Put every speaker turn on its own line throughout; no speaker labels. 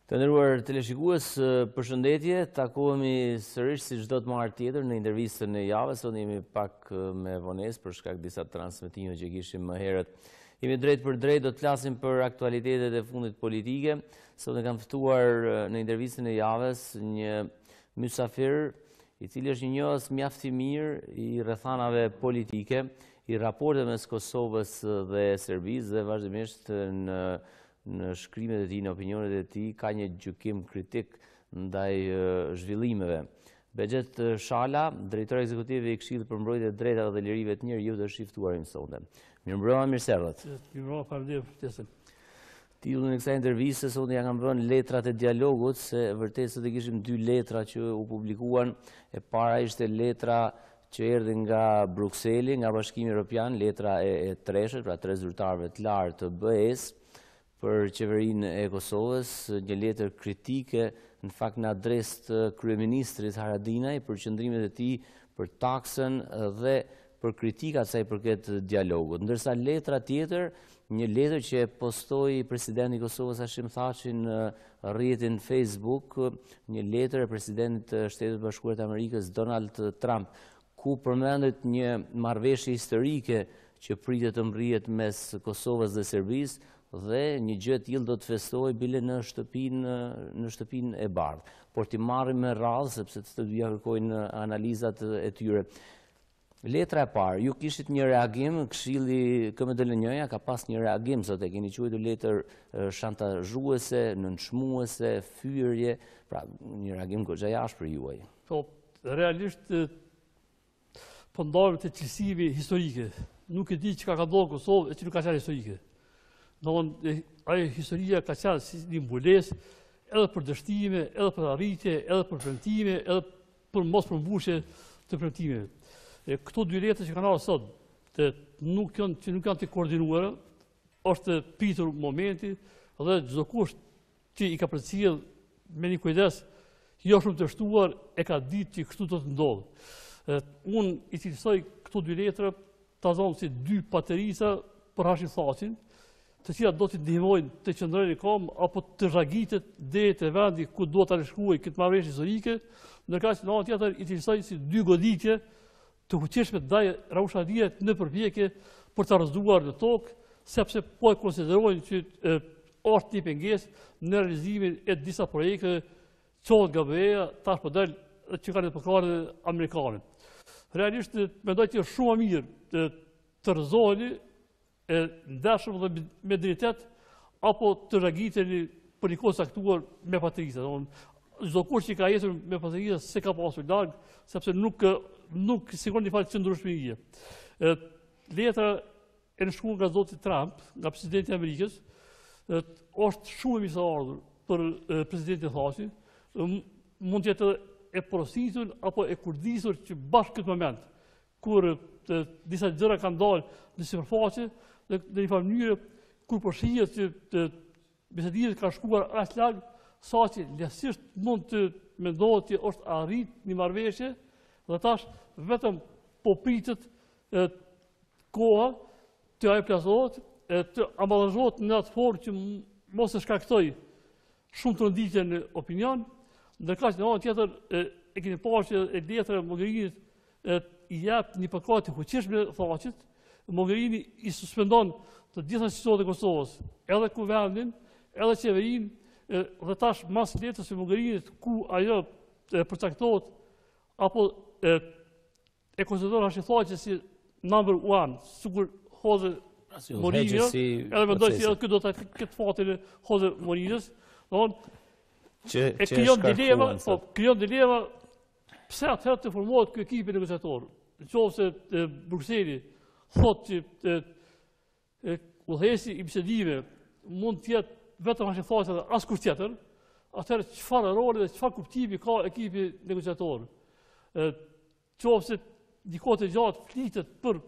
Të nderuar teleshikues, përshëndetje, takohemi sërish si çdo të martë tjetër në intervistën e javës. Sot jemi pak me vonesë për shkak disa transmetime që kishim më herët. Jemi drejt për drejt, do të flasim për aktualitetet e fundit politike. Sot e kam ftuar në intervistën e javës një mysafir, i cili është një njohës mjaft i mirë i rrethanave politike, i raporteve mes Kosovës dhe Serbisë dhe vazhdimisht në shkrimet e tij, në opinionet e tij, ka një gjykim kritik ndaj zhvillimeve. Bexhet Shala, drejtori ekzekutiv i Këshillit për mbrojtje të drejtave dhe lirive të njerëzit, është i ftuar sonte. Mirëmbrëma, mirëservët.
Mirëmbrëma, faleminderit për ftesën.
Titullin e kësaj interviste sonte ja kam vënë Letrat e Dialogut, se vërtet sot e kishim dy letra që u publikuan. E para ishte letra që erdhi nga Brukseli, nga Bashkimi Evropian, letra e treshët, pra tre zyrtarëve të lartë të BE-s për qeverinë e Kosovës, një letër kritike në fakt në adresë të kryeministrit Haradinaj për qëndrimet e tij për taksën dhe për kritikat sa i përket dialogut. Ndërsa letra tjetër, një letër që postoi presidenti i Kosovës Hashim Thaçi në rrjetin Facebook, një letër e presidentit të Shtetit Bashkuar të Amerikës Donald Trump, ku përmendet një marrëveshje historike që pritet të mrihet mes Kosovës dhe Serbisë, dhe një gjë e tillë do të festohej bile në shtëpinë e bardhë. Por ti marrim me radhë sepse të dyja kërkojnë analizat e tyre. Letra e parë, ju kishit një reagim, Këshilli KMDL-ja ka pas një reagim, sot e keni quajtur letër shantazhuese, nënçmuese, fyerje, pra një reagim goxha jashtëm juaj.
Po, realisht po ndalemi te cilësimi historike. Nuk e di çka ka ndodhur në Kosovë e që nuk ka qenë historike. Ajo historia ka qenë si një mbulesë edhe për dështime, edhe për arritje, edhe për premtime, edhe për mos përmbushje të premtimeve. Këto dy letra që kanë ardhur sot, që nuk janë të koordinuara, është pritur momenti dhe çdo kush që i ka përcjell me një kujdes jo shumë të shtuar e ka ditë që kështu do të ndodhë. Unë i cilësoj këto dy letra ta zonë si dy paterisa për Hashim Thaçin, të cilat do të ndihmojnë të qëndrojnë në kom apo të zhagitet deri te vendi ku do ta shkruaj këtë marrëveshje historike, ndërkaq në anën tjetër i cilësoj si dy goditje të fuqishme ndaj Rauf Hadiet në përpjekje për të rrëzuar në tokë, sepse po e konsiderojnë që është një pengesë në realizimin e disa projekte çohet nga BE-ja, tash po dal që kanë të përklarë amerikanët. Realisht mendoj që është shumë mirë të rrëzoheni ndershëm dhe me drejtet apo të reagiteni për një kohë saktuar me paterisa. Çdo kush që ka jetur me paterisa se ka pasur larg, sepse nuk sigon një fakt qëndrueshmërie. Letra e shkruar nga zoti Trump, nga presidenti i Amerikës, është shumë e mirë ardhur për presidentin Thaçi, mund të jetë e porositur apo e kurdisur që bashkë këtë moment, kur disa gjëra kanë dalë në sipërfaqe, në një mënyrë kur po shihet që bisedimet kanë shkuar aq larg, sa që lehtësisht mund të mendohet që është arrit një marrëveshje dhe tash vetëm po pritet koha të ajo plasohet, të amballazhohet në atë formë që mos e shkaktoj shumë të rënditje në opinion, ndërkaq në anën tjetër e keni parë që e letra e Mogherinit i jep një përkatje të fuqishme Thaçit. Mogherini i suspendon të gjitha institucionet e Kosovës, edhe kuvendin, edhe qeverinë, dhe tash mas letrës së Mogherinit ku ajo përcaktohet apo e konsideron Hashim Thaçi si number one, sikur Jose Mourinho, edhe mendoj se edhe ky do ta ketë fatin e Jose Mourinhos, krijon dilema pse atëherë të formohet ky ekip negociator. Nëse Brukseli thotë që udhëheci i bisedimeve mund të jetë vetëm Hashim Thaçi dhe askush tjetër, atëherë çfarë roli dhe çfarë kuptimi ka ekipi negociator? Nëse dikohet e gjatë flitet për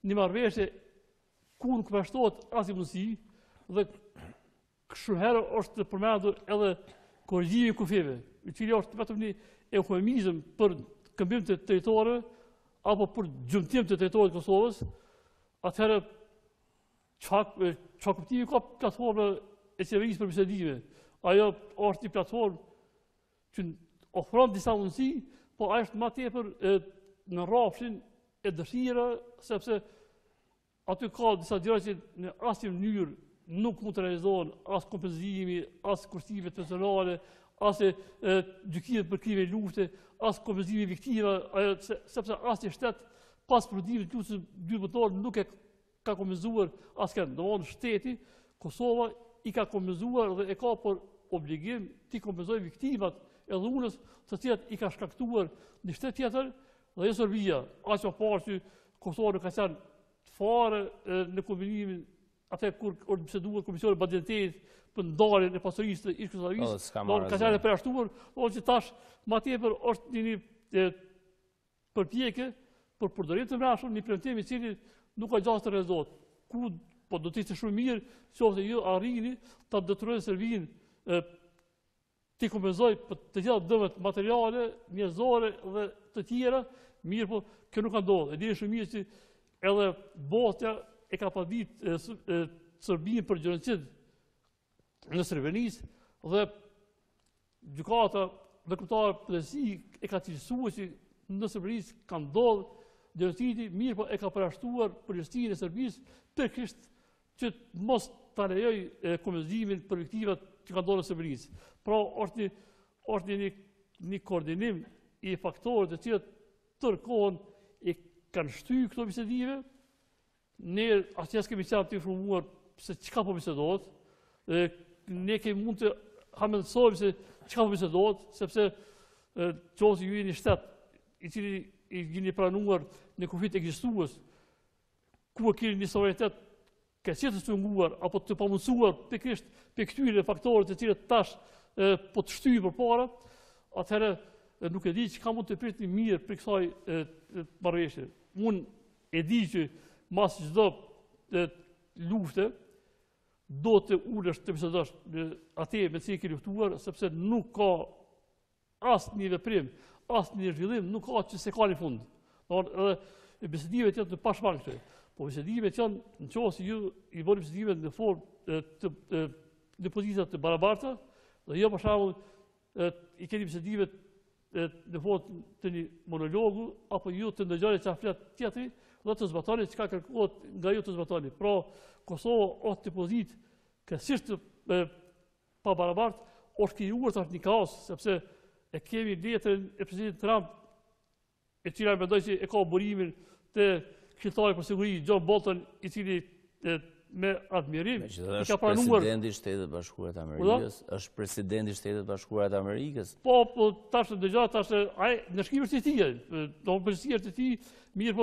një marrëveshje ku nuk vazhdohet asnjë mundësi dhe kështu herë është përmendur edhe korrigjimi i kufijeve, i cili është vetëm një eufemizëm për këmbim të territorëve apo për gjymtim të territorit të Kosovës, atëherë çfarë kuptimi ka platforma e qeverisë për bisedime? ajo është një platformë që ofron disa mundësi, po ajo është më tepër në rrafshin e dëshira, sepse aty ka disa gjëra që në asnjë mënyrë nuk mund të realizohen, as kompenzimi, as kushtimet personale, as gjykimet për krime lufte, as kompenzimi viktimave, sepse asnjë shtet pas prodhimit të luftës ndërkombëtare nuk e ka kompenzuar askënd. Domthonë shteti Kosova i ka kompenzuar dhe e ka për obligim të kompenzojë viktimat e dhunës, të cilat i ka shkaktuar një shtet tjetër, dhe jo Serbia. Aq më parë që Kosova nuk ka qenë fare në kombinimin atë kur biseduar Komisioni Badjentetit për ndarjen e pasurisë të ish-Kosovës, ka qenë e përjashtuar, që tash më tepër është një përpjekje për përdorim të mbrapshëm, një premtim i cili nuk ka gjasë të realizohet. Ku po do të ishte shumë mirë qoftë ju arrini ta detyrojnë Serbinë të kompenzojë për të gjitha dëmet materiale, njerëzore dhe të tjera, mirë po kjo nuk ka ndodhur. E dini shumë mirë që edhe botja e ka paditë Serbinë për gjenocid në Srebrenicë dhe gjykata ndërkombëtare plotësi e ka cilësuar që në Srebrenicë ka ndodhur gjenocidi, mirë po e ka përjashtuar përgjegjësinë e Serbisë pikërisht që mos ta lejoj kompenzimin për viktimat që kanë ndodhur në Srebrenicë. Pra është një koordinim i faktorëve të cilët tërkohën e kanë shtyr këto bisedime. Ne asnjëherë kemi qenë të informuar se çka po bisedohet. Ne kemi mund të hamendësojmë se çka po bisedohet, sepse qoftë ju jeni shtet i cili i jeni pranuar në kufit ekzistues, ku keni një suverenitet ka qenë të cunguar apo të pamundsuar pikërisht për këtyre faktorëve të cilët tash po të shtyjë përpara, atëherë nuk e di çka mund të pritni mirë për kësaj marrëveshje. Unë e di që mas çdo lufte do të ulesh të bisedosh atë me cilin ke luftuar, sepse nuk ka asnjë veprim, asnjë zhvillim, nuk ka që se ka në fund. Edhe bisedimet janë të pashmangshme. Po bisedimet janë nëse ju i bëni bisedimet në formë në pozita të barabarta, dhe jo për shembull i keni bisedimet në formë të një monologu, apo ju të ndëgjoni çfarë flet tjetri, dhe të zbatoni çka kërkohet nga ju të zbatoni. Pra, Kosova është në pozitë kësisht pa barabartë, është krijuar tash një kaos, sepse e kemi letrën e presidentit Trump, e cila mendoj që e ka burimin të këshilltarit për siguri John Bolton, i cili me admirim i ka pranuar
presidenti i Shtetit Bashkuar të Amerikës, është presidenti i Shtetit Bashkuar të Amerikës.
Po tash dëgjoj tash ai në shkrimet e tij, do të përsëritet e tij, mirë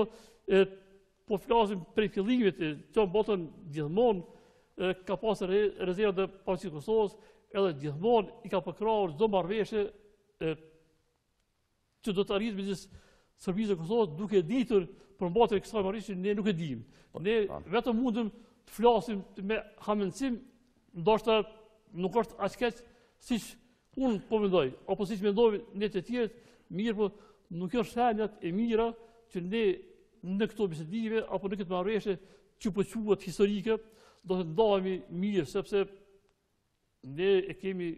po flasim prej fillimit, John Bolton gjithmonë ka pasur rezervë të pasurisë së Kosovës, edhe gjithmonë i ka përkrahur çdo marrëveshje që do të arrijë midis Serbisë dhe Kosovës, duke ditur për mbatjen e kësaj marrëveshje ne nuk e dimë. Ne vetëm mundem të flasim me hamendësim, ndoshta nuk është aq keq siç unë po mendoj, apo siç mendojnë ne të tjerët, mirë po nuk janë shenjat e mira që ne në këto bisedime apo në këtë marrëveshje që po quhet historike, do të ndahemi mirë, sepse ne e kemi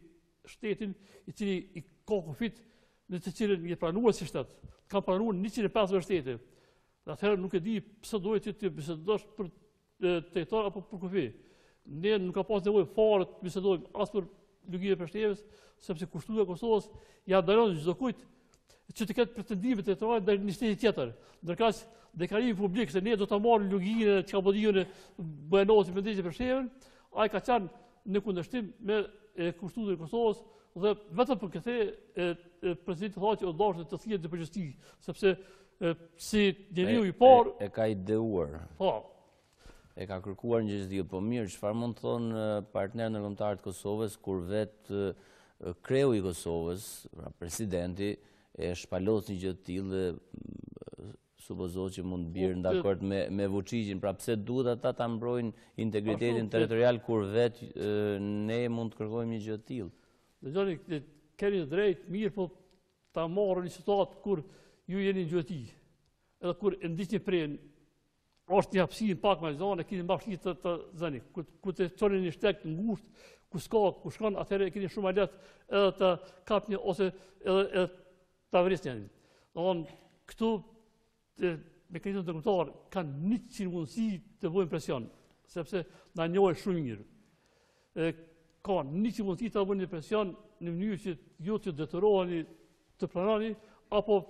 shtetin i cili i ka kufit në të cilën i pranuar si shtet. Ka pranuar 150 shtete. Dhe atëherë nuk e di pse duhet të bisedosh për territor apo për kufi. Ne nuk ka pas nevojë fare të bisedojmë as për luginë e Prishtinës, sepse kushtimi i Kosovës ja ndalon çdo kujt që të ketë pretendime territoriale ndaj një shteti tjetër. Ndërkaq deklarimi publik se ne do ta marrim luginë çka bodiun e Buenosit me ndeshje Prishtinën, ai ka qenë në kundërshtim me kushtimin e Kosovës dhe vetëm për këtë presidenti thotë që dashur të thjet në përgjithësi, sepse si njeriu i parë
e ka ideuar.
Po.
E ka kërkuar një gjë, po mirë, çfarë mund të thonë partner ndërkombëtar të Kosovës kur vetë kreu i Kosovës, pra presidenti, e shpalos një gjë të tillë, supozohet që mund bjerë dakord me Vučićin, pra pse duhet ata ta mbrojnë integritetin territorial kur vetë ne mund të kërkojmë një gjë të tillë.
Dëgjoni, keni drejt, mirë, po ta marrë një situatë kur ju jeni në gjyqi, edhe kur e ndiqni pren është një hapësirë pak më zonë, keni mbashki të zëni. Ku të çoni një shtek të ngushtë, ku s'ka, ku shkon, atëherë keni shumë më lehtë edhe të kapni ose edhe ta vrisni. Domthonë këtu mekanizmat ndërkombëtar kanë 100 mundësi të bëjnë presion, sepse na njohin shumë mirë. Ka 100 mundësi të bëjnë presion në mënyrë që ju të detyroheni të pranoni, apo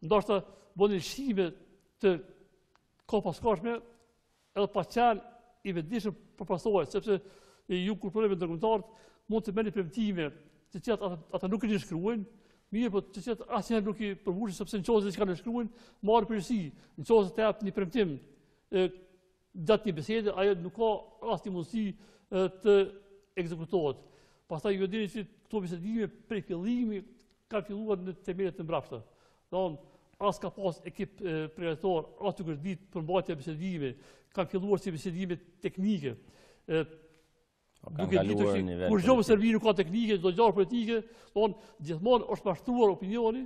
ndoshta bëni shime të kopaskashme edhe pa qenë i vetëdijshëm për pasojat, sepse ju kur probleme ndërkombëtar mund të bëni premtime të cilat ata nuk i shkruajnë, mirë, po të cilat asnjëherë nuk i përmbushin, sepse nëse diçka në shkruajnë, marrë përgjegjësi. Nëse të jap një premtim gjatë një bisede, ajo nuk ka asnjë mundësi të ekzekutohet. Pastaj ju dini që këto bisedime prej fillimi kanë filluar në themelet e mbrapshta. Domthonë, as ka pas ekip përgatitor, as të gërdit për mbajtje e bisedime, kanë filluar si bisedime teknike. Duke ditur që kur çdo servi nuk ka teknike, çdo gjë politike, domthonë gjithmonë është mashtruar opinioni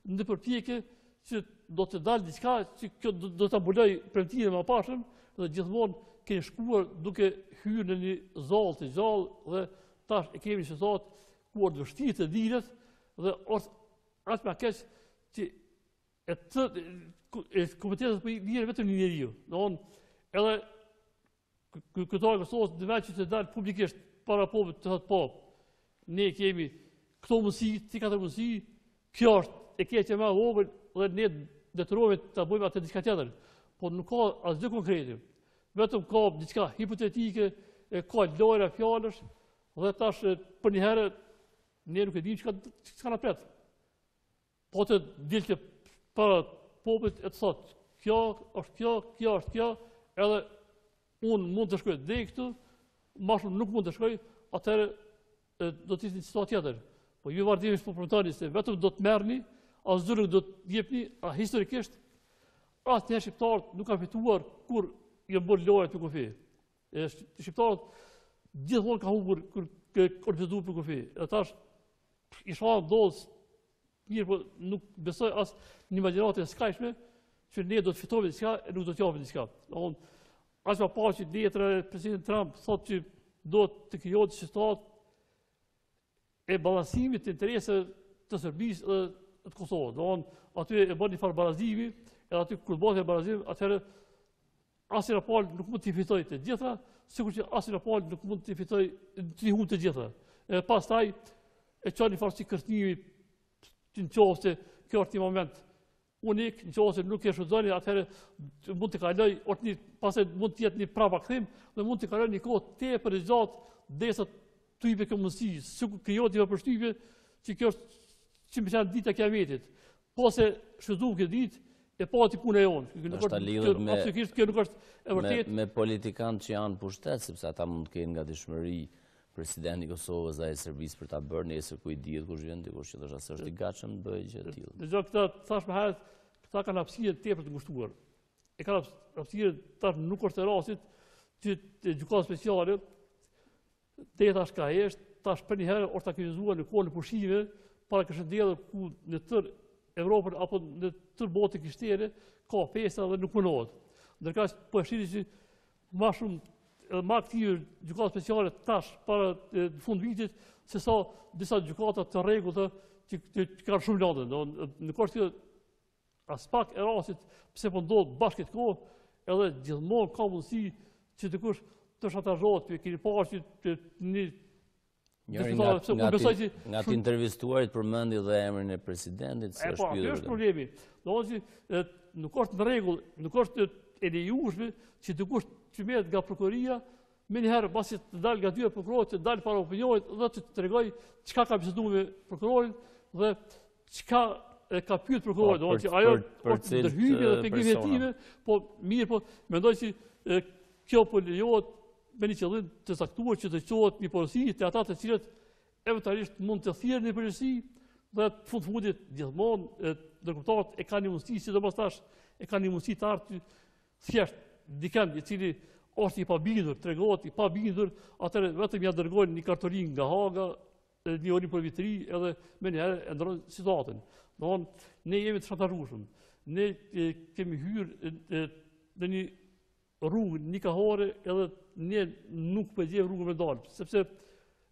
në përpjekje që do të dalë diçka që kjo do ta mbuloj premtimin më pashëm, dhe gjithmonë keni shkuar duke hyrë në një zallë të gjallë dhe tash e kemi që thot ku është vështirë të dilet dhe është aq më keq që kompetencat po i vjen vetëm një njeriu. Domthonë edhe këto e Kosovës dhe veç që të dalë publikisht para popullit të thotë po, ne kemi këto mundësi, ti katër mundësi, kjo është e keqja më e vogël dhe ne detyrohemi ta bëjmë atë diçka tjetër. Po nuk ka asgjë konkrete. Vetëm ka diçka hipotetike, ka lojra fjalësh dhe tash për një herë ne nuk e dimë çka na pret. Po të dilte para popullit e të thotë, kjo është kjo, kjo është kjo, edhe unë mund të shkoj deri këtu, më shumë nuk mund të shkoj, atëherë do të ishte një situatë tjetër. Po ju vazhdimisht po premtoni se vetëm do të merrni, asgjë nuk do të jepni, historikisht asnjëherë shqiptarët nuk kanë fituar kur janë bërë lojë të kufi. Shqiptarët gjithmonë kanë humbur kur organizuar për kufi. Edhe tash i shoh dozë mirë, po nuk besoj as një imagjinatë e skajshme që ne do të fitojmë diçka e nuk do të japim diçka. Domthonë as pa paqë letra e presidentit Trump thotë që do të krijohet situatë e balancimit të interesave të Serbisë dhe të Kosovës. Domthonë aty e bën një farë balancimi, edhe aty kur bëhet balancim, atëherë asnjë raport nuk mund të fitojë të gjitha, sikur që asnjë raport nuk mund të fitojë të humbë të gjitha. E pastaj e çon një farë si kërcënimi në qoftë se kjo është një moment unik, në qoftë se nuk e shfrytëzoni, atëherë mund të kaloj, pastaj mund të jetë një prapakthim dhe mund të kaloj një kohë tepër e gjatë derisa të hipë kjo mundësi, sikur krijohet një përshtypje që kjo është 100% dita e Kiametit. Po se shfrytëzuam këtë ditë e pati puna e jonë. Absolutisht kjo nuk është e vërtetë.
Me politikanë që janë pushtet, sepse ata mund të kenë ngatishmëri presidenti i Kosovës dhe i Serbisë për ta bërë, nesër ku i dihet kush vjen dikush që thoshte se është i gatshëm të bëjë gjë të tillë.
Dëgjoj këta thash më herët, këta kanë hapësirë tepër të ngushtuar. E kanë hapësirë tash nuk është e rastit që gjykata speciale deri tash ka hesht, tash për një herë është akuzuar në kohën e pushimeve para këshillëdhëve ku në tërë Evropën apo në tërë botën krishtere ka festa dhe nuk punohet. Ndërkohë po e shihni që më shumë më aktive gjykata speciale tash para fund vitit se sa disa gjykata të rregullta që kanë shumë lëndë. Në kushte as pak e rastit pse po ndodh bashkë këtë kohë, edhe gjithmonë ka mundësi që dikush të shantazhohet, keni parë që një
nga të intervistuarit përmendi dhe emrin e presidentit, se është
pyetur. Është problemi. Domethënë nuk është në rregull, nuk është e lejueshme që dikush që merret nga prokuroria më një herë pasi të dalë nga dyja prokurorët, të dalë para opinionit dhe të tregoj çka ka biseduar me prokurorin dhe çka ka pyetur prokurori. Domethënë ajo është ndërhyrje dhe pengime time, po mirë, po mendoj se kjo po lejohet me një qëllim të saktuar që të qohet një porosi të ata të cilët eventualisht mund të thirrën në përgjithësi dhe në fundit gjithmonë ndërkombëtarët e kanë një mundësi, sidomos tash e kanë një mundësi të artë thjesht dikën i cili është i pabindur, tregohet i pabindur, atëherë vetëm ja dërgojnë një kartolin nga Haga, një orë për vitri, edhe me një herë e ndrojnë situatën. Domthonë ne jemi të shantazhueshëm. Ne kemi hyrë në një rrugë nikahore edhe ne nuk po gjejmë rrugën me dalë, sepse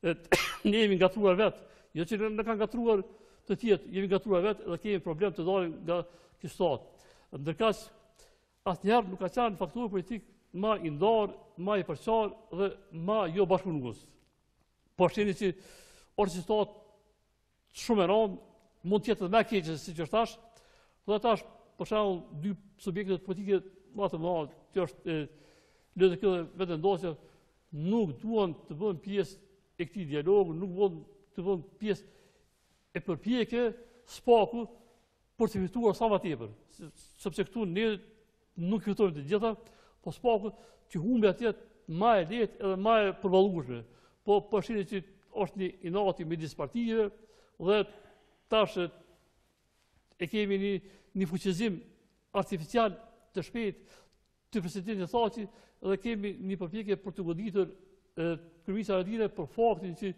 ne jemi ngatruar vetë, jo që ne kanë ngatruar të tjetë, jemi ngatruar vetë edhe kemi problem të dalim nga ky shtat. Ndërkaq asnjëherë nuk ka qenë faktor politik ma i ndarë, ma i përqarë dhe ma jo bashkëpunues. Po sheni që orë shtat shumë e rëndë, mund të jetë edhe më keq se siç thash, dhe tash për shembull dy subjektet politike më të mëdha, që është lidhë kjo vetë ndosja, nuk duan të bëhen pjesë e këtij dialogu, nuk duan të bëhen pjesë e përpjekje spaku për të fituar sa më tepër, sepse këtu ne nuk fitojmë të gjitha, po spaku që humbi atje më e lehtë edhe më e përballueshme. Po shihni që është një inati midis partive dhe tash e kemi një fuqizim artificial të shpejt të presidentit Thaçi dhe kemi një përpjekje për të goditur kryeministrin Haradinaj për faktin që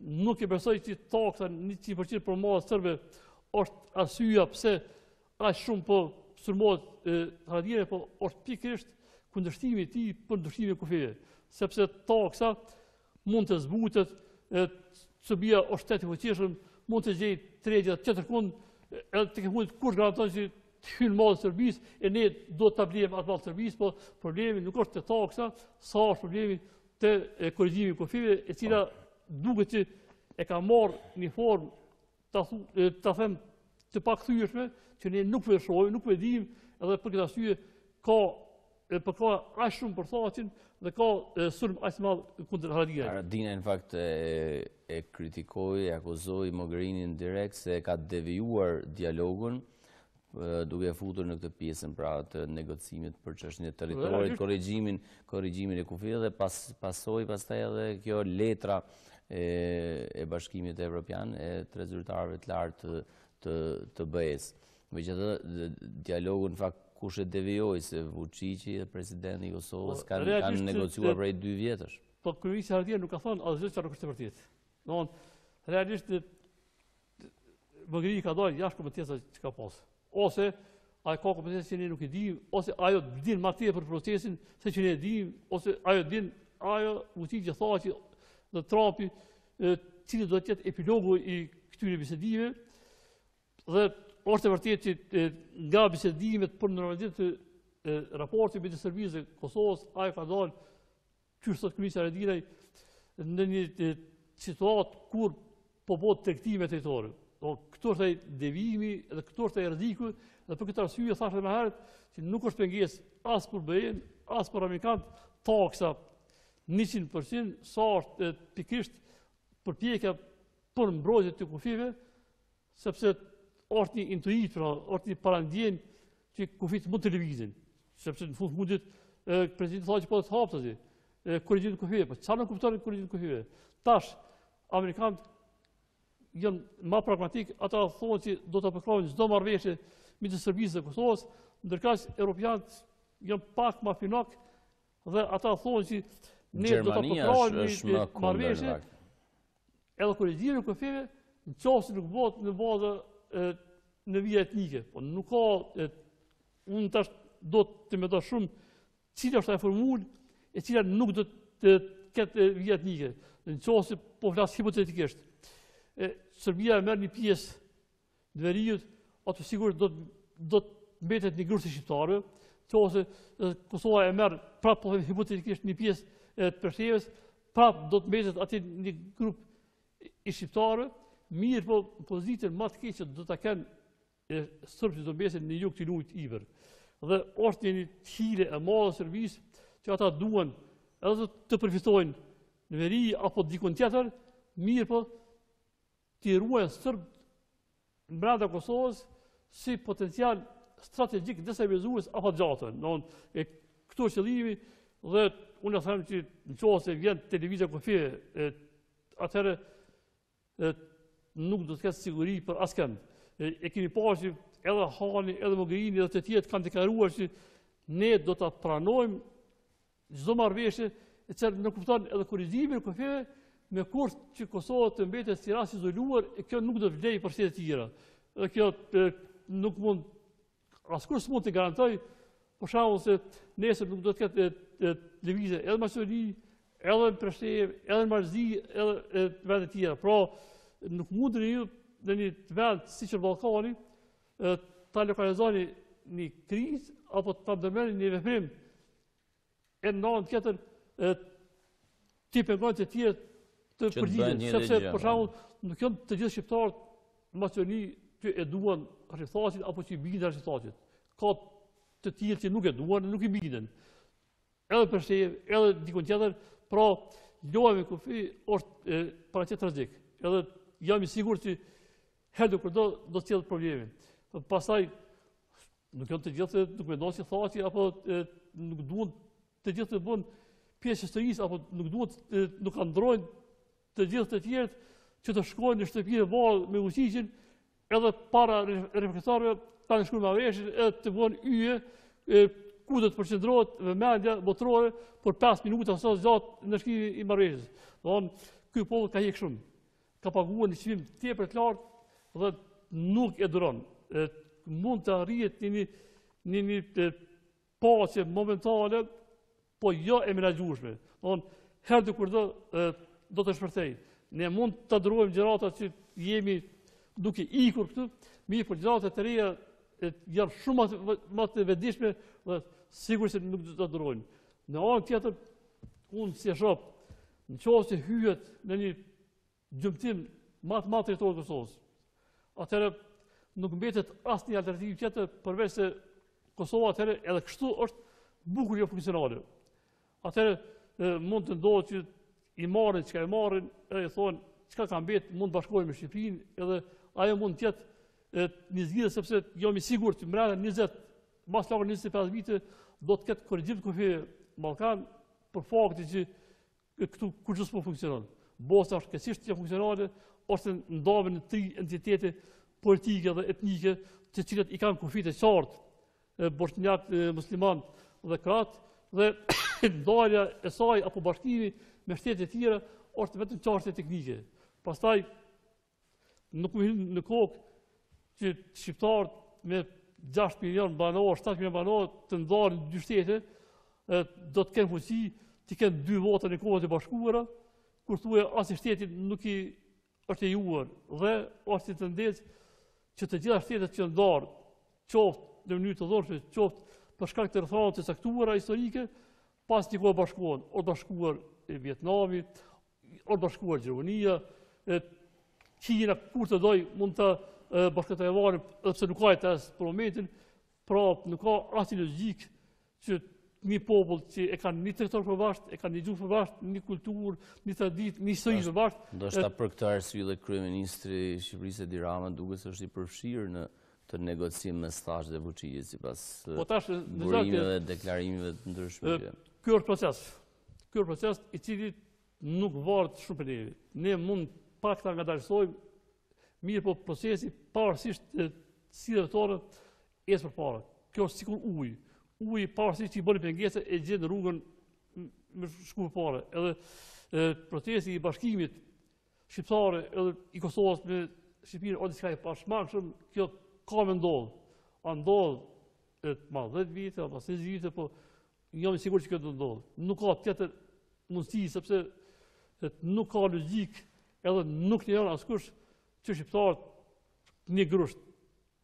nuk e besoj që taksa 100% për mallet serbe është arsyeja pse aq shumë po sulmohet Haradinaj, po është pikërisht kundërshtimi i tij për ndryshimin e kufijve, sepse taksa mund të zbutet, Serbia është shtet i fuqishëm, mund të gjejë tregje të kund, edhe të kemi kush garanton që të hynë malli i Serbisë e ne do ta blejmë atë mall të Serbisë, po problemi nuk është te taksa, sa është problemi te korrigjimi i kufive, e cila duket që e ka marrë një formë ta them të pakthyeshme, që ne nuk po e shohim, nuk po e dimë, edhe për këtë arsye ka aq shumë për Thaçin dhe ka sulm aq madh kundër Haradinaj.
Haradinaj në fakt e kritikoi, e akuzoi Mogherinin direkt se ka devijuar dialogun duke futur në këtë pjesën pra të negocimit për çështjen e territorit, korrigjimin e kufive dhe pastaj edhe kjo letra e Bashkimit Evropian e tre zyrtarëve të lartë të BE-s. Megjithatë dialogu në fakt kush e devijoi, se Vučići dhe presidenti i Kosovës kanë negociuar prej 2 vjetësh.
Po kryeministri Haradinaj nuk ka thënë asgjë çfarë nuk është e vërtetë. Domthonë realisht Mogherini ka dalë jashtë kompetencës që ka pas. Ose ai ka kompetencë që ne nuk e dimë, ose ajo din më tepër për procesin se që ne e dimë, ose ajo Vučići Thaçi dhe Trumpi, cili do të jetë epilogu i këtyre bisedimeve dhe është e vërtetë që nga bisedimet për normalizim të raportit midis Serbisë dhe Kosovës, ajo ka dalë qysh sot kryeministri Haradinaj në një situatë kur po bëhet tregtime territore. Këtu është ai devijimi dhe këtu është ai rreziku dhe për këtë arsye thashë më herët që nuk është pengesë as për BE-n, as për amerikanët taksa 100%, sa është pikërisht përpjekja për mbrojtje të kufive, sepse është një intuit, është një parandjen që kufit mund të lëvizin, sepse në fund fundit presidenti Thaçi po të hapë aty, korrigjim të kufive, po çfarë nuk kupton korrigjim të kufive? Tash amerikanët janë më pragmatik, ata thonë që do ta përkrojnë çdo marrëveshje midis Serbisë dhe Kosovës, ndërkaq europianët janë pak më finok dhe ata thonë që ne do ta përkrojmë një marrëveshje edhe korrigjimin e kufive, nëse nuk bëhet në bazë në vija etnike, po nuk ka, unë tash do të mendoj shumë cila është e formulë e cila nuk do të ketë vija etnike, nëse po flas hipotetikisht. Serbia merr një pjesë në veriut, ato sigurisht do të mbetet një grup shqiptarëve, nëse Kosova e merr prapë hipotetikisht një pjesë të Preshevës, prapë do të mbetet aty një grup i shqiptarëve. Mirë, po pozitën më të keqe do ta kenë sërbët do mbesin në jug të lumit Iber. Dhe është një hile e madhe e Serbisë që ata duan edhe të përfitojnë në veri apo dikun tjetër, mirë po të ruajnë sërbët brenda Kosovës si potencial strategjik destabilizues apo gjatën. Këto është qëllimi dhe unë them që nëse vjen televizia kufi, atëherë nuk do të ketë siguri për askënd. E kemi parë që edhe Hani, edhe Mogherini dhe të tjerë kanë deklaruar që ne do ta pranojmë çdo marrëveshje e cila nuk kupton edhe korrigjimin e kufive me kusht që Kosova të mbetet si rast izoluar, e kjo nuk do të vlejë për shtetet e tjera. Dhe kjo nuk mund, askush s'mund të garantoj për shembull se nesër nuk do të ketë lëvizje edhe Maqedoni, edhe në Prishtinë, edhe në Marzi, edhe vende tjera. Pra, nuk mundeni ju në një vend siç është Ballkani ta lokalizoni një krizë apo ta ndërmerrni një veprim e në anën tjetër ti pengon të tjerë të përgjigjen, sepse për shembull nuk janë të gjithë shqiptarët në Maqedoni që e duan rrethaqin apo që i bindën rrethaqit. Ka të tjerë që nuk e duan, nuk i bindën. Edhe Prishtinë, edhe dikun tjetër, pra loja me kufi është paraqet rrezik. Edhe jam i sigurt që herë kur do të sjellë problemin. Pastaj nuk janë të gjithë nuk mendojnë si thaqi apo nuk duan të gjithë të bëjnë pjesë e historisë apo nuk duan nuk ndrojnë të gjithë të tjerë që të shkojnë në shtëpinë e bardhë me ushqin edhe para reflektorëve ta shkruajnë me aveshin edhe të bëjnë yje ku do të përqendrohet vëmendja botërore për 5 minuta sa gjatë në shkrimin i marrëveshjes. Domthon ky popull ka ikë shumë. Ka paguar një çmim tepër të lartë dhe nuk e duron. Mund të arrihet një paqe momentale, po jo e menaxhueshme. Domthon herë kur do të shpërthej. Ne mund të durojmë gjërat që jemi duke ikur këtu, mirë për gjërat e të reja janë shumë më të vetëdijshme dhe sigurisht se nuk do të durojnë. Në anën tjetër, unë si e shoh, nëse hyhet në një gjymtim më të madh territorit të Kosovës, atëherë nuk mbetet asnjë alternativë tjetër përveç se Kosova atëherë edhe kështu është bukur jo funksionale. Atëherë mund të ndodhë që i marrin çka e marrin, e thonë çka ka mbet mund të bashkohemi me Shqipërinë, edhe ajo mund të jetë një zgjidhje sepse jam i sigurt që brenda 20 mas larg 25 vite do të ketë korrigjim kufi Ballkan për faktin që këtu kurrë s'po funksionon. Bosnia është kësisht jo funksionale, ose ndave në 3 entitete politike dhe etnike, të cilët i kanë kufit e qartë, bosnjak, musliman dhe kroat, dhe ndarja e saj apo bashkimi me shtete tjera është vetëm çështje teknike. Pastaj nuk më hyn në kokë që shqiptarët me 6 milion banor, 7 milion banor të ndarën në 2 shtete, do të kenë fuqi të kenë 2 vota në Kohët e Bashkuara, kur thuaj asnjë shteti nuk i është e juar dhe është i tendencë që të gjitha shtetet që ndarë, qoftë në mënyrë të dhunshme, qoftë për shkak të rrethana të caktuara historike, pas një kohë bashkuan, o bashkuar Vietnami, o bashkuar Gjermania, Kina kur të doj mund të bashkëtojë Taiwanin, edhe pse nuk ka test për momentin, pra nuk ka asnjë logjik që një popull që e kanë një territor përbashkët, e kanë një gjuhë përbashkët, një kulturë, një traditë, një histori përbashkët.
Ndoshta për këtë arsye dhe kryeministri i Shqipërisë Edi Rama duket se është i përfshirë në të negocim me stazh dhe Vučić sipas burimeve dhe deklarimeve të ndryshme.
Ky është proces. Ky është proces i cili nuk varet shumë për ne. Ne mund pak ta ngadalsojmë, mirë po procesi pavarësisht cilëve tona ecë përpara. Kjo është sikur uji. Uji pavarësisht që i bën pengese e gjen rrugën me shku përpara. Edhe procesi i bashkimit shqiptare edhe i Kosovës me Shqipërinë është diçka e pashmangshëm, kjo ka me ndodhë. A ndodhë ma 10 vite, apo 20 vite, po jam i sigurt që kjo do ndodhë. Nuk ka tjetër mundësi, sepse nuk ka logjik, edhe nuk lejon askush që shqiptarët një grusht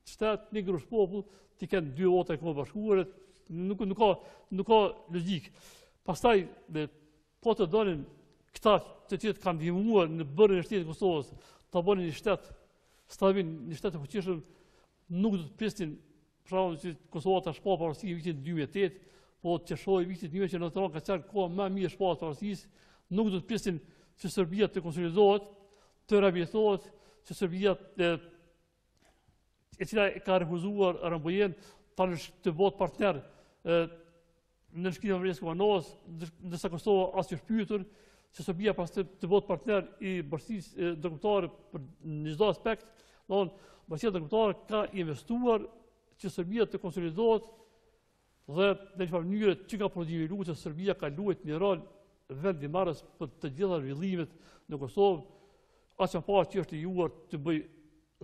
shtet, një grusht popull, t'i kenë 2 vota e Kohët Bashkuara, nuk ka logjik. Pastaj, po të donin këta të cilët kanë ndihmuar në bërjen e shtetit të Kosovës, ta bënin një shtet stabil, një shtet të fuqishëm, nuk do të pristin, për shembull, që Kosova ta shpall pavarësinë vitin 2008, po të qeshojë vitin 1999 ka qenë koha më e mirë e shpalljes pavarësisë, nuk do të pristin që Serbia të konsolidohet, të riabilitohet, që Serbia e cila ka refuzuar Arambujen tani të bëhet partner në nënshkrimin e Marrëveshjes Kumanovës, ndërsa Kosova as që është pyetur, që Serbia pas të bëhet partner i bashkisë ndërkombëtare për në çdo aspekt, domthonë bashkia ndërkombëtare ka investuar që Serbia të konsolidohet dhe në një mënyrë që ka prodhimuar që Serbia ka luajtur një rol vendimarrës për të gjitha zhvillimet në Kosovë, as që pa që është i juar të bëj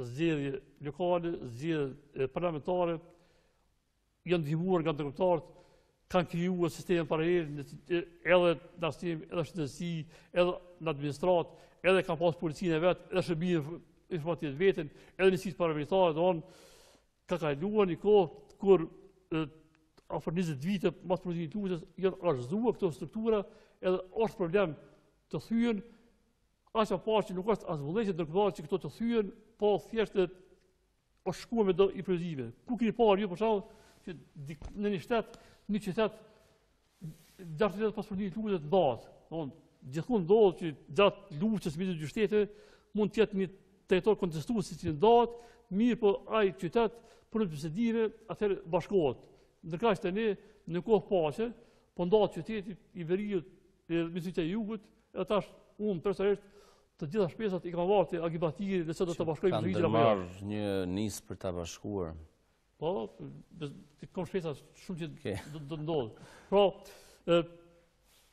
zgjedhje lokale, zgjedhje parlamentare, janë ndihmuar nga ndërkombëtarët, kanë krijuar sisteme paralele, edhe në sistem, edhe shëndetësi, edhe në administratë, edhe kanë pas policinë e vet, edhe shërbimin informativ vetën, edhe njësitë paramilitare, ka kaluar një kohë kur afër 20 vite mas produimit të lutjes janë arzuar këto struktura, edhe është problem të thyen, aq apo që nuk është as vullneti ndërkombëtar që këto të thyen, po thjesht është shkuar me do improvizime. Ku keni parë ju për shembull që në një shtet, një qytet, gjatë jetës pas produimit të lutjes ndahet. Gjithmonë ndodh që gjatë luftës midis dy shteteve mund të jetë një territor kontestues që ndahet, mirë po ai qytet për bisedime atëherë bashkohet. Ndërkaq tani në kohë paqe, po ndahet qyteti i Veriut, Ministrisë e Jugut, e tash unë personalisht të gjitha shpesat i kam marrë te Agibatiri, nëse do të bashkojmë
Ka ndërmarrë një nis për ta bashkuar.
Po, kam shpesa shumë që do ndodh. Pra,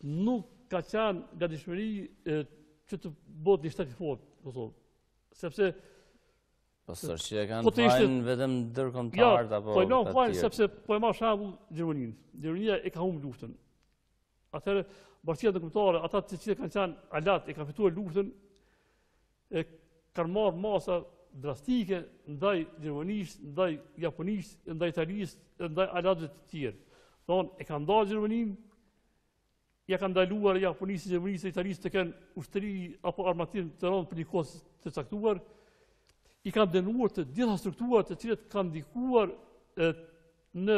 nuk ka qenë gatishmëri që të bëhet një shtet i fortë, Kosovë. Sepse
po s'është që e kanë vajnë vetëm ndërkombëtarët apo
po nuk vajnë sepse po e marr shembull Gjermaninë. Gjermania e ka humbur luftën. Atëherë bashkia ndërkombëtare, ata të cilët kanë qenë alat e kanë fituar luftën, e kanë marrë masa drastike ndaj Gjermanisë, ndaj Japonisë, ndaj Italisë, ndaj alatëve të tjerë. Domthonë e kanë ndarë Gjermaninë, ja kanë ndaluar Japonisë, Gjermanisë, Italisë të kenë ushtri apo armatim të rëndë për një kohë të caktuar. I kanë dënuar të gjitha strukturat të cilët kanë ndikuar në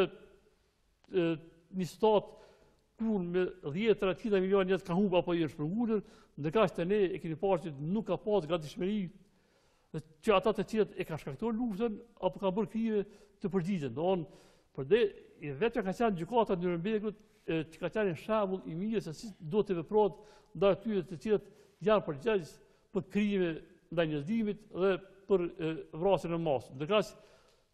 një stat kur me 10-30 milionë njerëz kanë humbur apo janë shpërngulur, ndërkaq tani e keni parë që nuk ka pas gatishmëri që ata të cilët e kanë shkaktuar luftën apo kanë bërë krime të përgjigjen. Domthonë, për vetë ka qenë gjykata e Nürnbergut që ka qenë shembull i mirë se si duhet të veprohet ndaj atyre të cilët janë përgjegjës për krime ndaj njerëzimit dhe për vrasjen e masë. Ndërkaq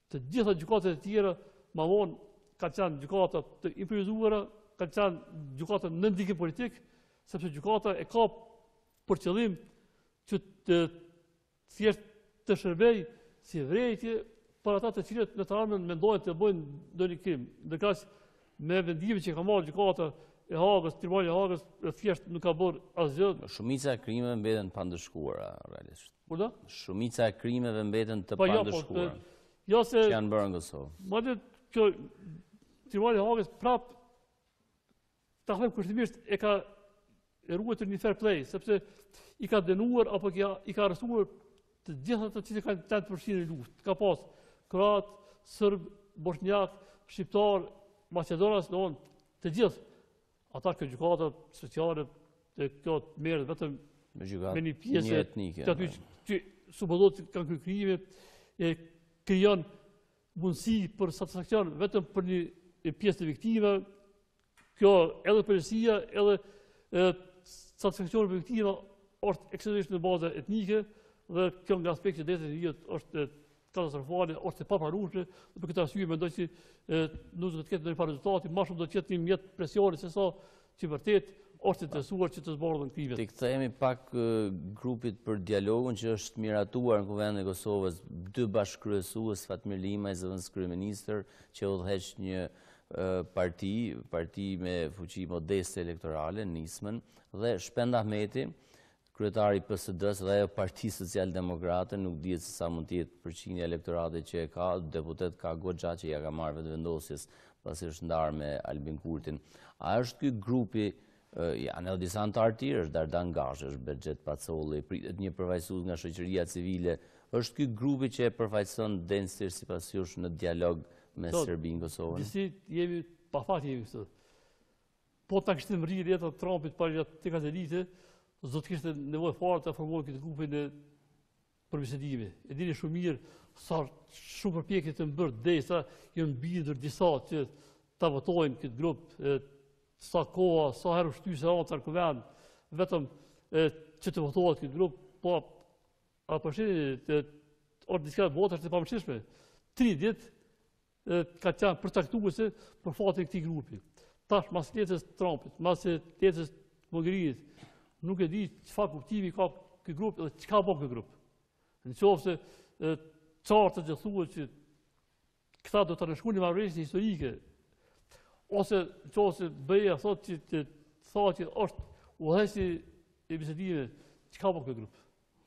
të gjitha gjykatat e tjera më vonë kanë qenë gjykata të improvizuara, kanë qenë gjykata në ndikim politik, sepse gjykata e ka për qëllim që të thjesht të shërbejë si vërejtje për ata të cilët në të ardhmen mendojnë të bëjnë ndonjë krim. Ndërkaq me vendimin që ka marrë gjykata e Hagës, Tribunali i Hagës, thjesht nuk ka bërë asgjë.
Shumica e krimeve mbeten pa ndëshkuara realisht.
Kurdo?
Shumica e krimeve mbeten të pandëshkuara.
Jo se
që janë bërë në Kosovë.
Madje kjo Tribunali i Hagës prap ta them kushtimisht e ka ruajtur një fair play, sepse i ka dënuar apo i ka arrestuar të gjitha të cilët kanë qenë të përfshirë në luftë. Ka pas kroat, serb, bosnjak, shqiptar, maqedonas, të gjithë. Ata kjo gjykata speciale kjo merret vetëm me një pjesë
etnike.
Që supozot kanë kryer krime, krijon mundësi për satisfaksion vetëm për një pjesë të viktimave. Kjo edhe përgjegjësia, edhe satisfaksioni për viktima është ekstremisht në bazë etnike dhe kjo nga aspekti i drejtave të njerëzit është katastrofale, është e papranueshme, dhe për këtë arsye mendoj se nuk do të ketë ndonjë rezultati, më shumë do të jetë një mjet presioni se sa që vërtet është interesuar që të zbardhen krimet.
Ti kthehemi pak grupit për dialogun që është miratuar në Kuvendin e Kosovës, 2 bashkëkryesues, Fatmir Limaj, zëvendës kryeministër, që udhëheq një parti me fuqi modeste elektorale, Nismën, dhe Shpend Ahmeti, kryetari i PSD-s dhe ajo Parti Social-Demokrate, nuk dihet se sa mund të jetë përqindja elektorate që e ka, deputet ka goxha që ja ka marrë vetëvendosjes pasi është ndarë me Albin Kurtin. A është ky grupi, janë edhe disa anëtarë tjerë, është Dardan Gashi, është Berxhet Pacolli, pritet një përfaqësues nga shoqëria civile, është ky grupi që e përfaqëson densisht sipas jush në dialog me Serbinë Kosovën?
Disi jemi pa fat jemi këtu. Po ta kishte rrirë jeta Trumpit para te katelite, do të kishte nevojë fare të formohej këtë grupin për bisedime. E dini shumë mirë sa shumë përpjekje të bërë derisa janë mbitur disa që ta votojnë këtë grup, sa koha, sa herë shtyse ata në kuvend, vetëm që të votohet këtë grup, po apo është diçka bota është e pamëshirshme. 3 ditë ka qenë përcaktuese për fatin e këtij grupi. Tash mas letës Trumpit, mas letës Mogherinit, nuk e di çfarë kuptimi ka ky grup dhe çka bën ky grup. Nëse qartë që thuhet që këta do të nëshkuni marrëveshje historike, ose nëse BE thotë që është udhëheqësi i bisedimeve, çka po ky grup?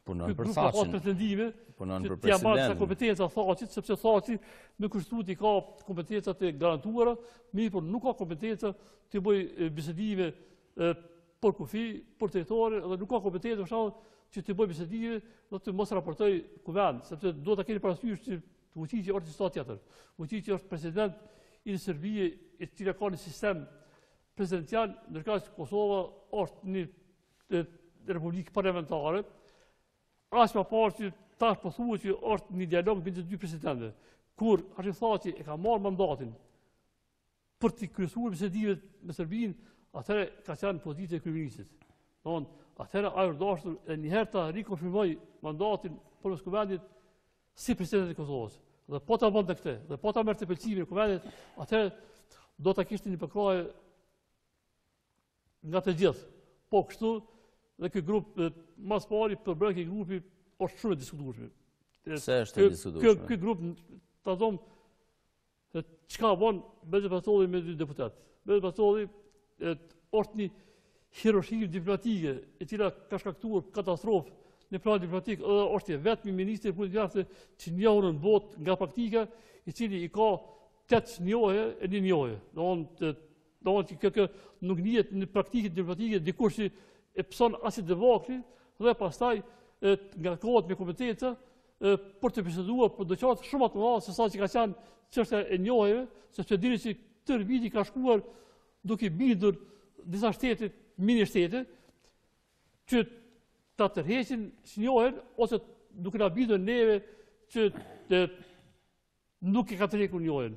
Punon për
Ka
Thaçin.
pretendime
Punon për
që janë marrë sa
presidentin.
kompetenca Thaçit, sepse Thaçi me kushtuti ka kompetencat e garantuara, mirë por nuk ka kompetenca të bëjë bisedime për kufi, për territorin, dhe nuk ka kompetencë për shkak që të bëjë bisedime do të mos raportoj kuvend, sepse duhet ta keni parasysh që fuqi që është stat tjetër. Fuqi që është president i Serbisë, i cila ka një sistem prezidentsial, ndërkohë që Kosova është një republikë parlamentare. As më parë që tash po thuhet që është një dialog midis dy presidentëve, kur Hashim Thaçi e ka marrë mandatin për të kryesuar bisedimet me Serbinë, atëherë ka qenë pozitë e kryeministit. Domthonë, atëherë ai urdhëroi edhe një herë ta rikonfirmoj mandatin për kuvendit si president i Kosovës. Dhe po ta bënte këtë, dhe po ta merrte pëlqimin e kuvendit, atëherë do ta kishte një përkraje nga të gjithë. Po kështu dhe ky grup mas pari përbrojë i grupi është shumë e diskutueshme.
Pse është e diskutueshme?
Ky grup ta thon çka bën Bezi Patolli me dy deputet. Bezi Patolli është një hieroshi diplomatike e cila ka shkaktuar katastrofë në plan diplomatik, është vetëm ministri i politikës që njohur në botë nga praktika, i cili i ka 8 njohje e një njohje. Domthonë kjo nuk njihet në praktikën diplomatike dikush që e pëson asit debakli dhe pastaj ngarkohet me kompetenca për të biseduar për doqartë shumë të mëdha se sa që ka qenë çështja e njohjeve, sepse dini që tërë viti ka shkuar duke bindur disa shtete, mini shtete, që ta tërheqin njohjen ose duke na bindur neve që nuk e ka tërhequr njohjen.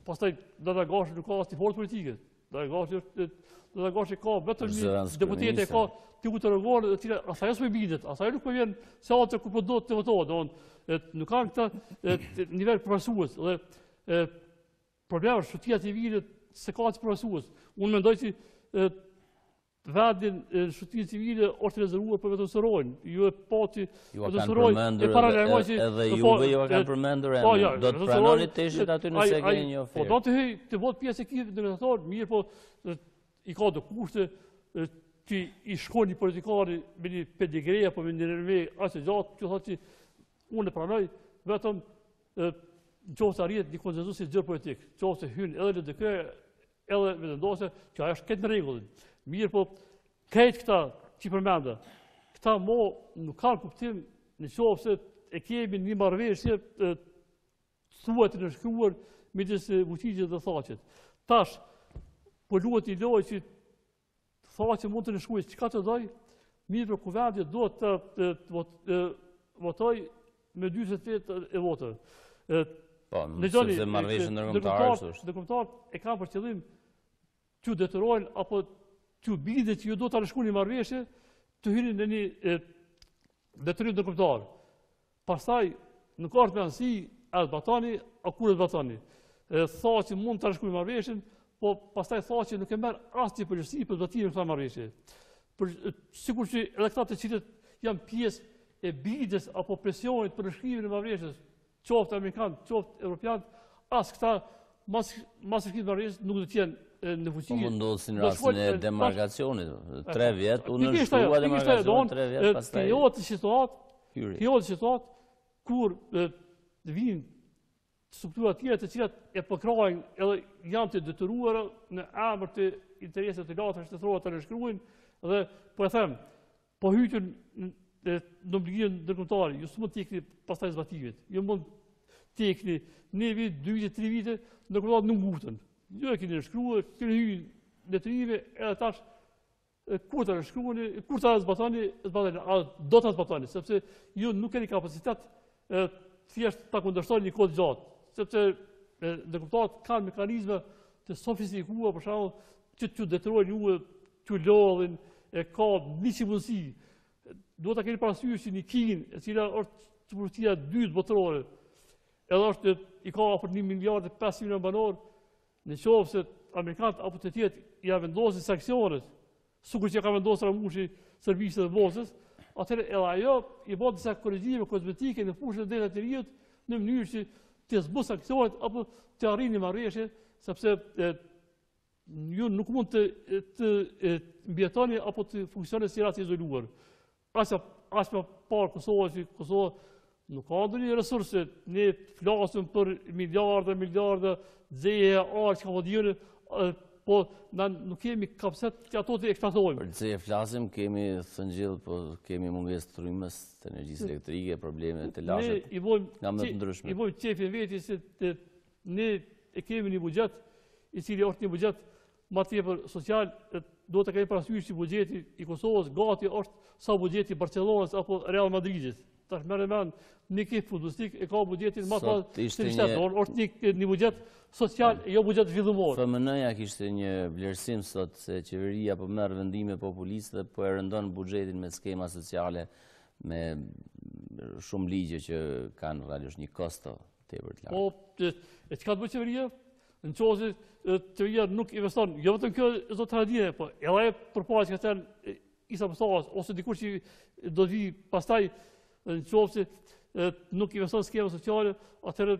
Pastaj Dallagashi nuk ka as forcë politike. Dallagashi ka vetëm një deputete ka të utërgor, e cila asaj s'u bindet, asaj nuk po vjen se atë ku po do të votohet, domthonë nuk kanë këtë nivel përfaqësues dhe problemi është shutia civile se ka të përfaqësues. Unë mendoj që vendin shutitje civile është rezervuar për vetëm Sorojin. Ju e pati
vetëm Sorojin e paralajmëroi që edhe juve ju kanë përmendur do të pranoni teshit aty nëse keni një ofertë.
Po do të hyj të vot pjesë e ekipit ndërkombëtar, mirë po i ka do kushte që i shkon një politikari me një pedigre apo me një renommé aq gjatë, që thotë që unë e pranoj vetëm nëse arrihet një konsenzus i gjerë politik, nëse hyn edhe në DK edhe me vendosje që ajo është këtë në rregull. Mirë po, këtë këta që përmenda, këta nuk kanë kuptim në qoftë se e kemi një marrëveshje thuhet të nëshkruar midis Vučićit dhe Thaçit. Tash, po luhet i lojë që Thaçi mund të nëshkruajë çka të doj, mirë për kuvendi duhet të votoj me 48 e votave.
Po, sepse marrëveshja ndërkombëtare është.
Ndërkombëtarët e kanë për qëllim të detyrojnë apo të bindet që ju do të nëshkruani marrëveshje të hyni në një detyrim ndërkombëtar. Pastaj nuk është me anësi as batani, a kur të batani. Thaçi mund të nëshkruajë marrëveshjen, po pastaj Thaçi nuk e merr asnjë përgjegjësi për zbatimin e kësaj marrëveshje. Sikur që edhe këta të cilët janë pjesë e bindjes apo presionit për nëshkrimin e marrëveshjes, qoftë amerikan, qoftë europian, as këta mas nëshkrimit marrëveshjes nuk do të jenë në fuqi.
Po mundosin rastin e demarkacionit, 3 vjet, unë nështrua demarkacionin 3 vjet pastaj.
Krijohet situatë kur vinë struktura tjera të cilat e përkrajnë edhe janë të detyruara në emër të interesave të larta shtetërore të nëshkruajnë dhe po e them, po hyjën në obligimin ndërkombëtar, ju s'mund të ikni pastaj zbatimit. Ju mund të ikni 1 vit, 2 vite, 3 vite, ndërkombëtar nuk ngutën. Ju e keni nëshkruar, keni hyrë në detyrive edhe tash kur të nëshkruani, kur të zbatoni, do të zbatoni, sepse ju nuk keni kapacitet thjesht ta kundërshtoni një kohë gjatë, sepse ndërkombëtarët kanë mekanizma të sofistikuara për shembull që t'ju detyrojnë ju t'ju lodhin, e ka 100 mundësi. Duhet ta keni parasysh që një Kinë, e cila është çupuria e dytë botërore, edhe është i ka afër 1 miliard e 500 milion banor, në qoftë se amerikanët apo të tjerë ja vendosin sanksionet, sikur që ka vendosur Ramushi Serbisë dhe Bosnjës, atëherë edhe ajo i bën disa korrigjime kozmetike në fushën e drejtë të riut në mënyrë që të zbus aksionet apo të arrini marrëveshje, sepse ju nuk mund të mbjetoni apo të funksione si rast izoluar. As me parë Kosova nuk ka ndonjë resurse, ne flasim për miliarda, dzeje, që ka vodjene, po nuk kemi kapacitet që ato të eksploatojmë.
Për dzeje flasim, kemi thëngjell, po kemi mungesë të rrymës, të energjisë elektrike, probleme të lashet, nga më të ndryshme.
I bojmë qefin veti se ne e kemi një buxhet, i cili është një buxhet ma tepër social, do të kemi parasysh që buxheti i Kosovës gati është sa buxheti i Barcelonës apo Real Madridit. Tash merrem mend një ekip futbollistik e ka buxhetin më të madh të shtetit. Është një buxhet social, jo buxhet zhvillimor.
FMN-ja kishte një vlerësim sot se qeveria po merr vendime populiste dhe po e rëndon buxhetin me skema sociale, me shumë ligje që kanë realisht një kosto tepër të lartë.
Po, e çka do qeveria? Në qoftë se qeveria nuk investon, jo vetëm kjo zotë Haradine, po edhe përpara që ka thënë Isa Musavas ose dikush që do të vi pastaj, në qoftë se nuk investon në skema sociale, atëherë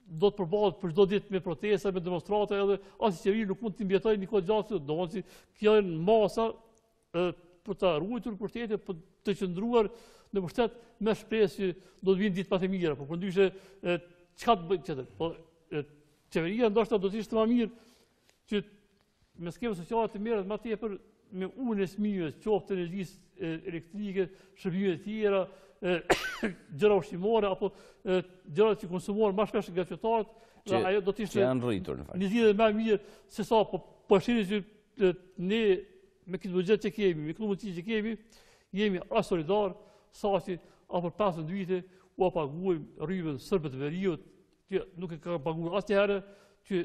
do të përballet për çdo ditë me protesta, me demonstrata, edhe as qeveria nuk mund të mbjetojë një kohë gjatë, domethënë kjo janë masa për të ruajtur pushtetin, për të qëndruar në pushtet me shpresë që do të vinë ditë më të mira, por përndryshe çka të bëjë tjetër? Po qeveria ndoshta do të ishte më mirë që me skema sociale të merret më tepër me unën e fëmijëve, qoftë energjisë elektrike, shërbime të tjera, gjëra ushqimore apo gjëra që konsumohen më shpesh nga qytetarët, ajo do të ishte
janë rritur në fakt.
Një zgjidhje më e mirë se sa po shihni që ne me këtë buxhet që kemi, me këtë mundësi që kemi, jemi as solidar sa që afër 15 vite u paguajmë rrymën sërbët të veriut, që nuk e ka paguar asnjëherë, që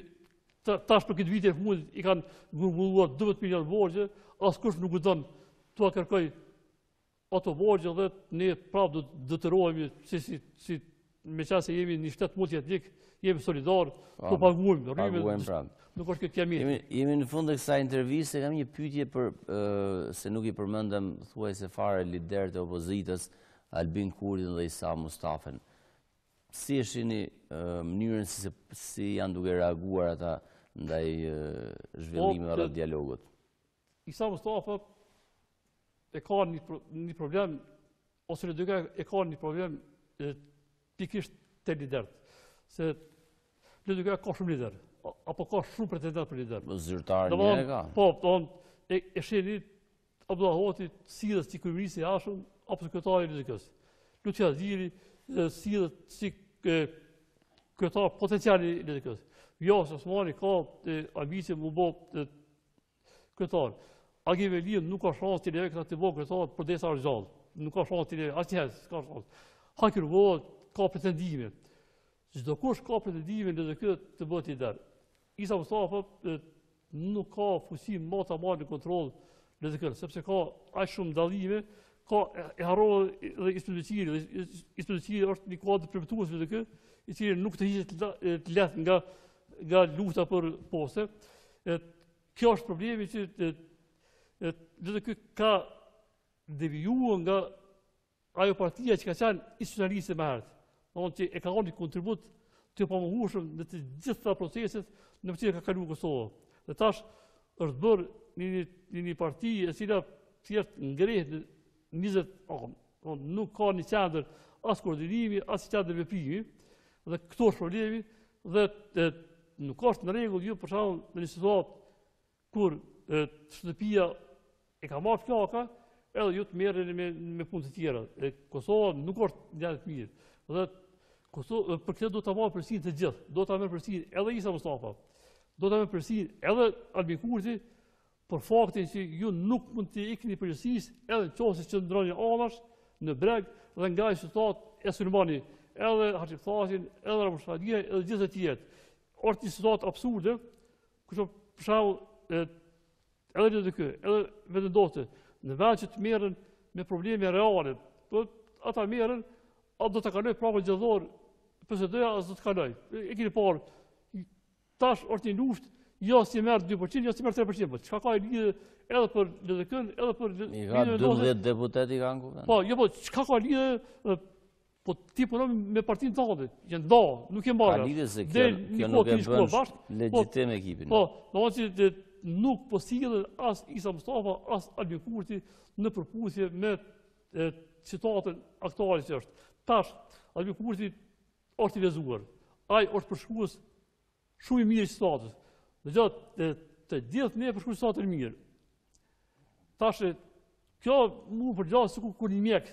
tash për këtë vit e fundit i kanë grumbulluar 12 milion borxhe, askush nuk u don t'ua kërkoj ato borxhe dhe ne prapë do të detyrohemi si me qenë se jemi një shtet multietnik, jemi solidar, po paguajmë rrymën. Nuk është këtë jemi.
Jemi në fund të kësaj interviste, kam një pyetje për se nuk i përmendëm thuajse fare liderët e opozitës, Albin Kurtin dhe Isa Mustafen. Si e shihni mënyrën si janë duke reaguar ata ndaj zhvillimeve rreth dialogut?
Isa Mustafa e ka një problem, ose Letrat e ka një problem pikërisht te liderët. Se Letrat ka shumë lider, apo ka shumë pretendent për lider.
Zyrtar një e ka?
Po, e shihni Abdullah Hoti sillet si kryeminist i Ashëm apo sekretari i Letrat. Lutfi Aziri sillet si kryetar potencial i Letrat. Jo, Osmani ka ambicje më bë kryetar. Agi Velin nuk ka shansë të lejë të bëjë kryetar përdesa është gjallë. Nuk ka shansë të lejë, asnjëherë s'ka shansë. Haki Rugova ka pretendime. Çdo kush ka pretendime në këtë të bëhet lider. Isa Mustafa nuk ka fuqi më të madhe në kontroll në këtë, sepse ka aq shumë dallime, ka e harrova dhe institucioni është një kuadër përfitues në këtë, i cili nuk të hiqet të lehtë nga lufta për poste. Kjo është problemi që dhe ky ka devijuar nga ajo partia që ka qenë institucionaliste më herët. Domethënë që e ka dhënë kontribut të pamohshëm në të gjitha proceset në të cilat ka kaluar Kosova. Dhe tash është bërë një parti e cila thjesht ngrehet në 20 anë. Nuk ka një qendër as koordinimi, as qendër veprimi, dhe këto është problemi dhe nuk është në rregull ju për shembull në një situatë kur shtëpia e ka marrë flaka, edhe ju të merreni me punë të tjera. Kosova nuk është një të mirë. Dhe Kosova për këtë do ta marrë përsinë të gjithë. Do ta merr përsinë edhe Isa Mustafa. Do ta merr përsinë edhe Albin Kurti për faktin që ju nuk mund të ikni përgjithësisht edhe nëse qëndroni anash në breg dhe nga ai situatë e Sulmani, edhe Haçiftasin, edhe Ramushadia, edhe gjithë të tjerë. Është një situatë absurde, kështu për shembull edhe në këtë, edhe vendoste, në vend që të merren me probleme reale, po ata merren, atë do të kaloj prapë gjithor, PSD-ja as do të kaloj. E keni parë, tash është një luftë, jo si merr 2%, jo si merr 3%, po çka ka lidhje edhe për LDK-n, edhe për
I ka 12 deputet i kanë kuvend.
Po, jo po çka ka lidhje po ti punon me partinë tënde, janë nda, nuk e marrë.
Ka lidhje se kjo nuk e bën legjitim ekipin.
Po, domethënë nuk po sillen as Isa Mustafa, as Albin Kurti në përputhje me situatën aktuale që është. Tash, Albin Kurti është i vezuar. Ai është përshkrues shumë i mirë i situatës. Dhe të gjithë ne përshkruajmë situatën mirë. Tash, kjo mu përgjas sikur një mjek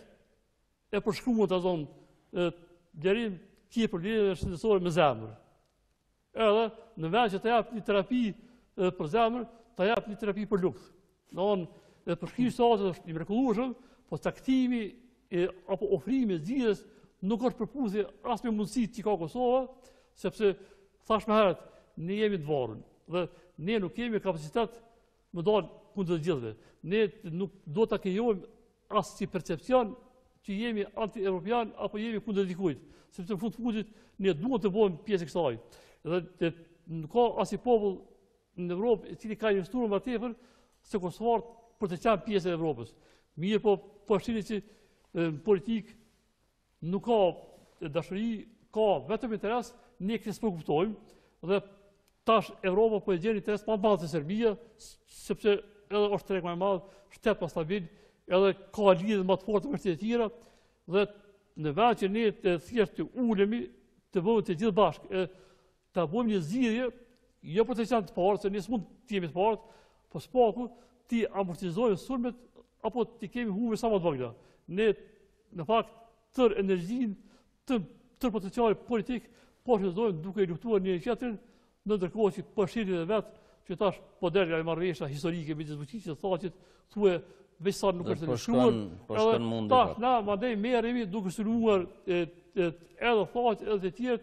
e përshkruan të zonë djerim kje probleme shëndetësore me zemër. Edhe në vend që të jap një terapi për zemër, të jap një terapi për lukth. Në përshkrimi situatës është i mrekullueshëm, po caktimi apo ofrimi i zgjidhjes nuk është përputhje as me mundësitë që ka Kosova, sepse thash më herët, ne jemi të varur dhe ne nuk kemi kapacitet më dalë kundër të gjithëve. Ne nuk do ta krijojmë as si percepcion që jemi anti-evropian apo jemi kundër dikujt, sepse në fund fundit ne duhet të bëhemi pjesë e kësaj. Dhe nuk ka as i popull në Evropë i cili ka investuar më tepër se kosovarët për të qenë pjesë e Evropës. Mirë po shihni që në politik nuk ka dashuri, ka vetëm interes, ne këtë s'po kuptojmë dhe tash Evropa po e gjen interes më madh se Serbia, sepse edhe është treg më i madh, shtet më stabil, edhe ka lidhje më të fortë me shtetet e tjera dhe në vend që ne thjesht të ulemi, të bëjmë të gjithë bashkë, ta bëjmë një zgjidhje, jo për të qenë të parë, se ne s'mund të jemi të parë, po s'paku ti amortizojmë sulmet apo ti kemi humbe sa më të vogla. Ne në fakt tër energjinë, tër potencialin politik po shfrytëzojmë duke i luftuar njëri tjetrin, ndërkohë që po shihni edhe vetë që tash po del nga marrëveshja historike midis Vučićit dhe Thaçit, thuaj veç sa nuk është lëshuar.
Po shkon mundi.
Tash na mandej merremi duke sulmuar edhe Thaçi edhe të tjerë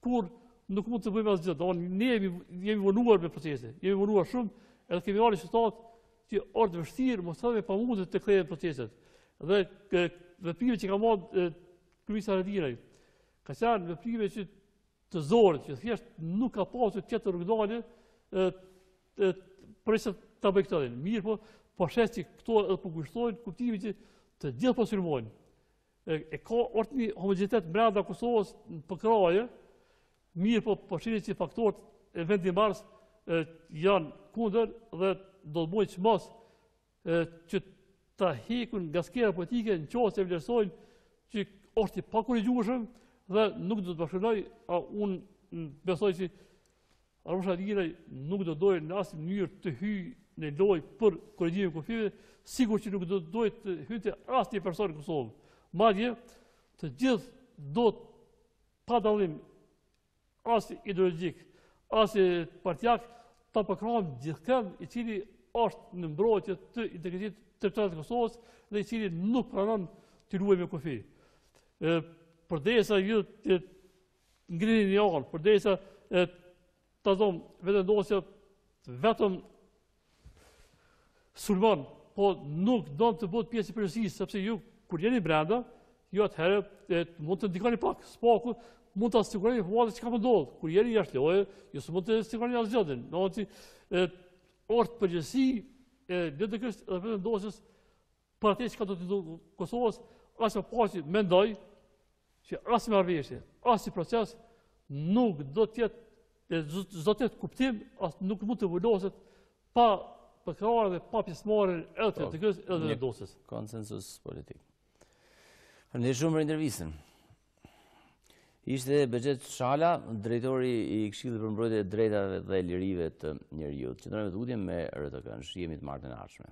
kur nuk mund të bëjmë asgjë. Ne jemi vonuar me procese, jemi vonuar shumë, edhe kemi marrë shtat që është vështirë, mos thënë pa mundë të kthehen proceset. Dhe veprimet që ka marrë kryeministri Haradinaj, ka qenë veprime që të zorët, që thjesht nuk ka pasur tjetër rrugdalje për se ta bëj këtë. Mirë po shes që këto edhe po kushtojnë kuptimin që të gjithë po sulmojnë. Ka është një homogenitet brenda Kosovës në përkraje, mirë po shihni që faktorët e vendimarrës janë kundër dhe do të bëjnë çmos që ta hekun nga skena politike në qoftë se vlerësojnë që është i pakorrigjueshëm dhe nuk do të bashkënoj, unë besoj që Arusha Haradinaj nuk do dojë në asnjë mënyrë të hyjë në lojë për korrigjimin e kufive, sigur që nuk do dojë të hyjë asnjë person në Kosovë. Madje të gjithë do të pa dallim as ideologjik, as partijak, ta përkrahojmë gjithkën i cili është në mbrojtje të integritetit territorial të Kosovës dhe i cili nuk pranon të luajë me kufi. Përdesa ju ngrini një orë, përdesa ta zonë vetëndosja vetëm sulmon, po nuk do të bëhet pjesë e përgjithësisë, sepse ju kur jeni brenda, ju atëherë mund të ndikoni pak, spaku mund të siguroni informata që ka më ndodhë. Kur jeni jashtë loje, ju së mund të siguroni asgjë. Është përgjithësi LDK-s dhe vetëndosjes për atë që ka do të ndodhë Kosovës, as pasi mendoj që as i marrëveshje, as i proces nuk do të jetë kuptim, as nuk mund të vulloset pa përkrahje dhe pa pjesëmarrjen edhe të LDK-s edhe të vendosjes.
Konsensus politik. Faleminderit shumë për intervistën. Ishte Bexhet Shala, drejtori i Këshillit për Mbrojtje të Drejtave dhe Lirive të Njerëzit. Qëndrojmë të utje me RTK-n, jemi të martën e ardhshme.